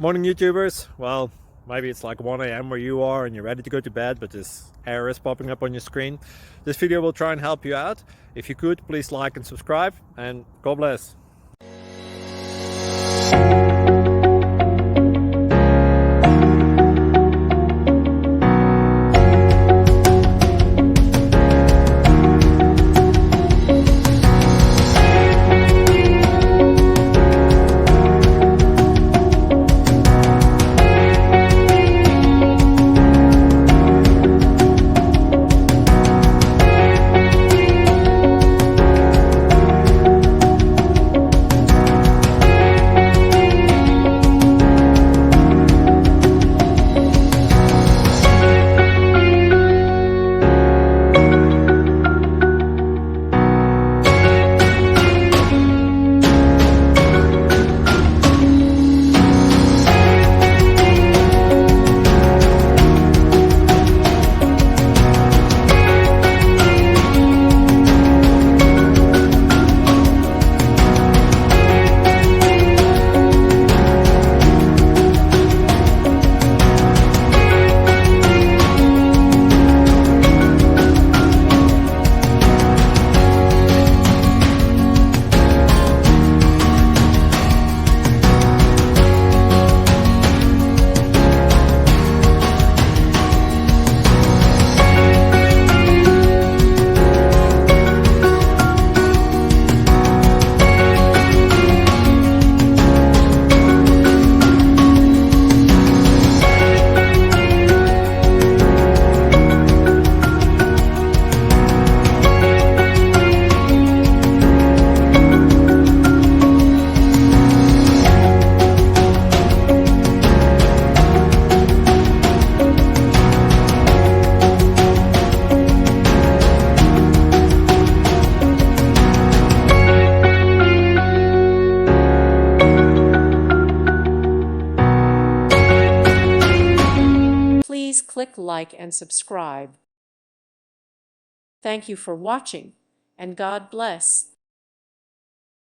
Morning YouTubers. Well, maybe it's like 1 a.m. where you are and you're ready to go to bed, but this error is popping up on your screen. This video will try and help you out. If you could, please like and subscribe, and God bless. Please click like and subscribe. Thank you for watching, and God bless.